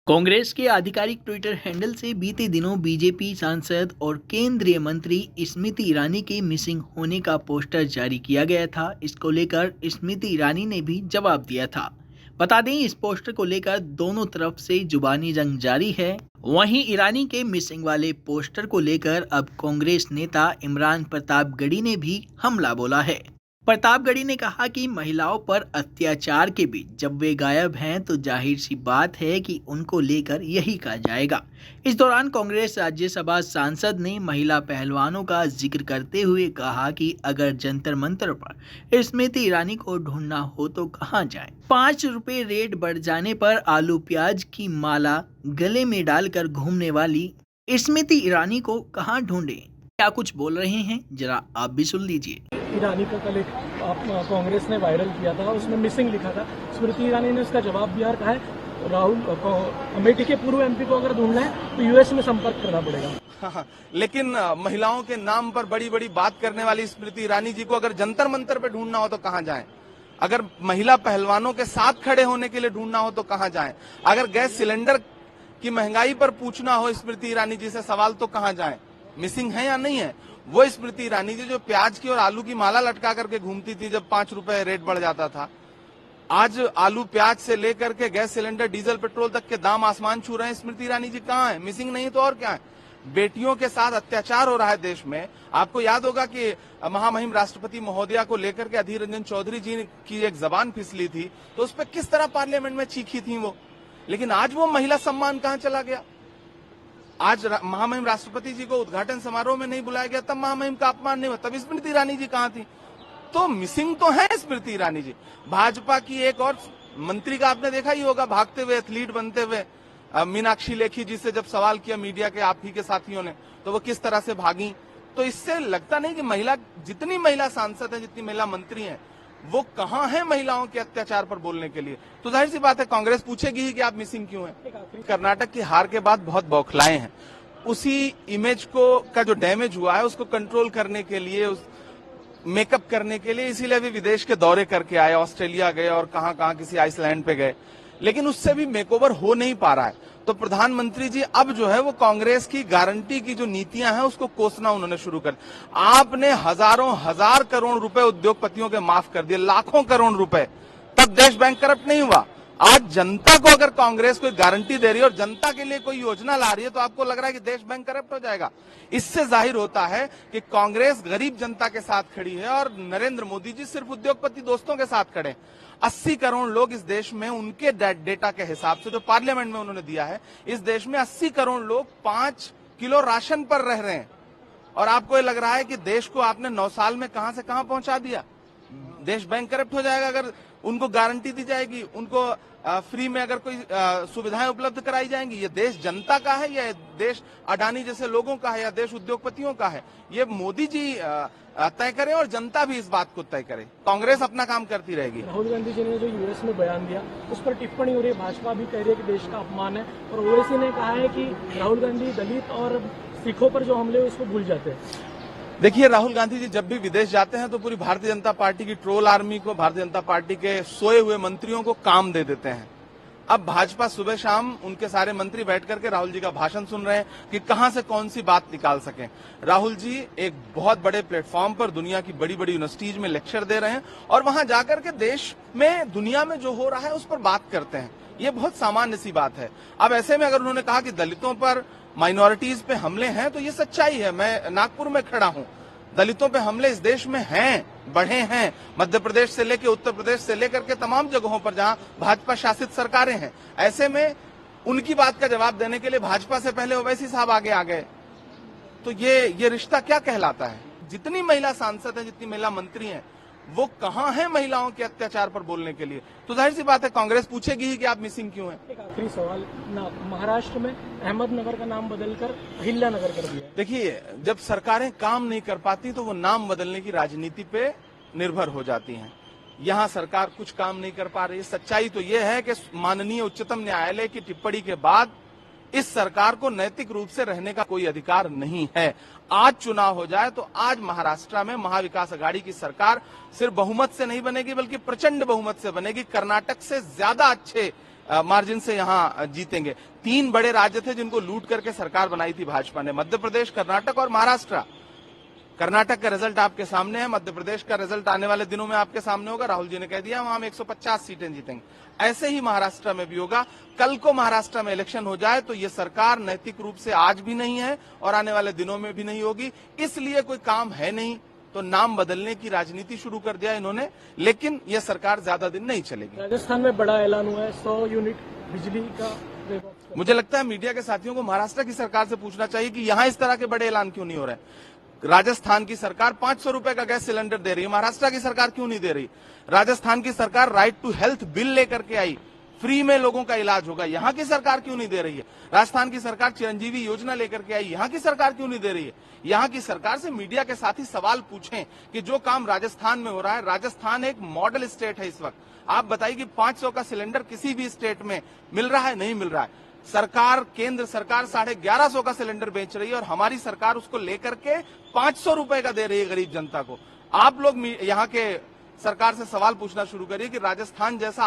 कांग्रेस के आधिकारिक Twitter handle से बीते दिनों बीजेपी सांसद और केंद्रीय मंत्री स्मृति ईरानी के मिसिंग होने का पोस्टर जारी किया गया था। इसको लेकर स्मृति ईरानी ने भी जवाब दिया था। बता दें, इस पोस्टर को लेकर दोनों तरफ से जुबानी जंग जारी है। वहीं ईरानी के मिसिंग वाले पोस्टर को लेकर अब कांग्रेस नेता इमरान प्रतापगढ़ी ने भी हमला बोला है। प्रतापगढ़ी ने कहा कि महिलाओं पर अत्याचार के बीच जब वे गायब हैं तो जाहिर सी बात है कि उनको लेकर यही कहा जाएगा। इस दौरान कांग्रेस राज्यसभा सांसद ने महिला पहलवानों का जिक्र करते हुए कहा कि अगर जंतर मंतर पर स्मृति ईरानी को ढूंढना हो तो कहां जाएं? 5 रुपए रेट बढ़ जाने पर आलू प्याज की माला गले में डालकर घूमने वाली स्मृति ईरानी को कहां ढूंढें? क्या कुछ बोल रहे हैं, जरा आप भी सुन लीजिए। ईरानी का कल एक कांग्रेस ने वायरल किया था, उसमें मिसिंग लिखा था। स्मृति ईरानी ने उसका जवाब दिया और कहा है राहुल अमेठी के पूर्व एमपी को अगर ढूंढना है तो यूएस में संपर्क करना पड़ेगा। हाँ, लेकिन महिलाओं के नाम पर बड़ी बड़ी बात करने वाली स्मृति ईरानी जी को अगर जंतर मंतर पे ढूंढना हो तो कहां जाएं? अगर महिला पहलवानों के साथ खड़े होने के लिए ढूंढना हो तो कहां जाएं? अगर गैस सिलेंडर की महंगाई पर पूछना हो स्मृति ईरानी जी से सवाल तो कहां जाएं? मिसिंग है या नहीं है? वो स्मृति ईरानी जी जो प्याज की और आलू की माला लटका करके घूमती थी जब 5 रुपए रेट बढ़ जाता था, आज आलू प्याज से लेकर के गैस सिलेंडर डीजल पेट्रोल तक के दाम आसमान छू रहे हैं। स्मृति ईरानी जी कहाँ है? मिसिंग नहीं तो और क्या है? बेटियों के साथ अत्याचार हो रहा है देश में। आपको याद होगा कि महामहिम राष्ट्रपति महोदया को लेकर के अधीर रंजन चौधरी जी की एक जबान फिसली थी तो उस पर किस तरह पार्लियामेंट में चीखी थी वो। लेकिन आज वो महिला सम्मान कहाँ चला गया? आज महामहिम राष्ट्रपति जी को उद्घाटन समारोह में नहीं बुलाया गया, तब महामहिम का अपमान नहीं हुआ, तब स्मृति ईरानी जी कहाँ थी? तो मिसिंग तो है स्मृति ईरानी जी। भाजपा की एक और मंत्री का आपने देखा ही होगा भागते हुए, एथलीट बनते हुए, मीनाक्षी लेखी जी से जब सवाल किया मीडिया के आप ही के साथियों ने तो वो किस तरह से भागी। तो इससे लगता नहीं कि जितनी महिला सांसद है, जितनी महिला मंत्री है, वो कहां है महिलाओं के अत्याचार पर बोलने के लिए? तो जाहिर सी बात है कांग्रेस पूछेगी ही कि आप मिसिंग क्यों हैं। कर्नाटक की हार के बाद बहुत बौखलाए हैं। उसी इमेज का जो डैमेज हुआ है उसको कंट्रोल करने के लिए, उस मेकअप करने के लिए, इसीलिए भी विदेश के दौरे करके आए, ऑस्ट्रेलिया गए और कहां किसी आइसलैंड पे गए, लेकिन उससे भी मेकओवर हो नहीं पा रहा है। तो प्रधानमंत्री जी अब जो है वो कांग्रेस की गारंटी की जो नीतियां हैं उसको कोसना उन्होंने शुरू कर। आपने हजारों हजार करोड़ रुपए उद्योगपतियों के माफ कर दिए, लाखों करोड़ रुपए, तब देश बैंक करप्ट नहीं हुआ। आज जनता को अगर कांग्रेस कोई गारंटी दे रही है और जनता के लिए कोई योजना ला रही है तो आपको लग रहा है कि देश बैंक करप्ट हो जाएगा। इससे जाहिर होता है कि कांग्रेस गरीब जनता के साथ खड़ी है और नरेंद्र मोदी जी सिर्फ उद्योगपति दोस्तों के साथ खड़े। 80 करोड़ लोग इस देश में, उनके डेटा के हिसाब से जो पार्लियामेंट में उन्होंने दिया है, इस देश में 80 करोड़ लोग 5 किलो राशन पर रह रहे हैं। और आपको ये लग रहा है कि देश को आपने 9 साल में कहां से कहां पहुंचा दिया। देश बैंक करप्ट हो जाएगा अगर उनको गारंटी दी जाएगी, उनको फ्री में अगर कोई सुविधाएं उपलब्ध कराई जाएंगी। ये देश जनता का है या देश अडानी जैसे लोगों का है या देश उद्योगपतियों का है? ये मोदी जी तय करें और जनता भी इस बात को तय करे। कांग्रेस अपना काम करती रहेगी। राहुल गांधी जी ने जो यूएस में बयान दिया उस पर टिप्पणी हो रही है, भाजपा भी कह रही है कि देश का अपमान है, और ओवैसी ने कहा है कि राहुल गांधी दलित और सिखों पर जो हमले उसको भूल जाते हैं। देखिए, राहुल गांधी जी जब भी विदेश जाते हैं तो पूरी भारतीय जनता पार्टी की ट्रोल आर्मी को, भारतीय जनता पार्टी के सोए हुए मंत्रियों को काम दे देते हैं। अब भाजपा सुबह शाम उनके सारे मंत्री बैठ करके राहुल जी का भाषण सुन रहे हैं कि कहां से कौन सी बात निकाल सकें। राहुल जी एक बहुत बड़े प्लेटफॉर्म पर दुनिया की बड़ी बड़ी यूनिवर्सिटीज में लेक्चर दे रहे हैं और वहां जाकर के देश में, दुनिया में जो हो रहा है उस पर बात करते हैं। ये बहुत सामान्य सी बात है। अब ऐसे में अगर उन्होंने कहा कि दलितों पर, माइनॉरिटीज पे हमले हैं, तो ये सच्चाई है। मैं नागपुर में खड़ा हूं, दलितों पे हमले इस देश में हैं, बढ़े हैं। मध्य प्रदेश से लेकर उत्तर प्रदेश से लेकर के तमाम जगहों पर जहां भाजपा शासित सरकारें हैं, ऐसे में उनकी बात का जवाब देने के लिए भाजपा से पहले ओवैसी साहब आगे आ गए। तो ये रिश्ता क्या कहलाता है? जितनी महिला सांसद हैं, जितनी महिला मंत्री हैं, वो कहां है महिलाओं के अत्याचार पर बोलने के लिए? तो जाहिर सी बात है कांग्रेस पूछेगी ही कि आप मिसिंग क्यों हैं। एक आखिरी सवाल, महाराष्ट्र में अहमदनगर का नाम बदलकर अहिल्यानगर कर दिया। देखिए, जब सरकारें काम नहीं कर पाती तो वो नाम बदलने की राजनीति पे निर्भर हो जाती हैं। यहाँ सरकार कुछ काम नहीं कर पा रही। सच्चाई तो ये है कि माननीय उच्चतम न्यायालय की टिप्पणी के बाद इस सरकार को नैतिक रूप से रहने का कोई अधिकार नहीं है। आज चुनाव हो जाए तो आज महाराष्ट्र में महाविकास अघाड़ी की सरकार सिर्फ बहुमत से नहीं बनेगी बल्कि प्रचंड बहुमत से बनेगी। कर्नाटक से ज्यादा अच्छे मार्जिन से यहाँ जीतेंगे। 3 बड़े राज्य थे जिनको लूट करके सरकार बनाई थी भाजपा ने, मध्य प्रदेश, कर्नाटक और महाराष्ट्र। कर्नाटक का रिजल्ट आपके सामने है, मध्य प्रदेश का रिजल्ट आने वाले दिनों में आपके सामने होगा। राहुल जी ने कह दिया वहां हम 150 सीटें जीतेंगे। ऐसे ही महाराष्ट्र में भी होगा। कल को महाराष्ट्र में इलेक्शन हो जाए तो ये सरकार नैतिक रूप से आज भी नहीं है और आने वाले दिनों में भी नहीं होगी। इसलिए कोई काम है नहीं तो नाम बदलने की राजनीति शुरू कर दिया इन्होंने, लेकिन ये सरकार ज्यादा दिन नहीं चलेगी। राजस्थान में बड़ा ऐलान हुआ है, 100 यूनिट बिजली का। मुझे लगता है मीडिया के साथियों को महाराष्ट्र की सरकार से पूछना चाहिए कि यहां इस तरह के बड़े ऐलान क्यों नहीं हो रहे। राजस्थान की सरकार 500 रुपए का गैस सिलेंडर दे रही है, महाराष्ट्र की सरकार क्यों नहीं दे रही। राजस्थान की सरकार राइट टू हेल्थ बिल लेकर के आई, फ्री में लोगों का इलाज होगा, यहां की सरकार क्यों नहीं दे रही है। राजस्थान की सरकार चिरंजीवी योजना लेकर के आई, यहां की सरकार क्यों नहीं दे रही है। यहां की सरकार से मीडिया के साथ ही सवाल पूछें कि जो काम राजस्थान में हो रहा है, राजस्थान एक मॉडल स्टेट है इस वक्त। आप बताइए कि 500 का सिलेंडर किसी भी स्टेट में मिल रहा है, नहीं मिल रहा है। सरकार, केंद्र सरकार 1150 का सिलेंडर बेच रही है और हमारी सरकार उसको लेकर के 500 रुपए का दे रही है गरीब जनता को। आप लोग यहाँ के सरकार से सवाल पूछना शुरू करिए कि राजस्थान जैसा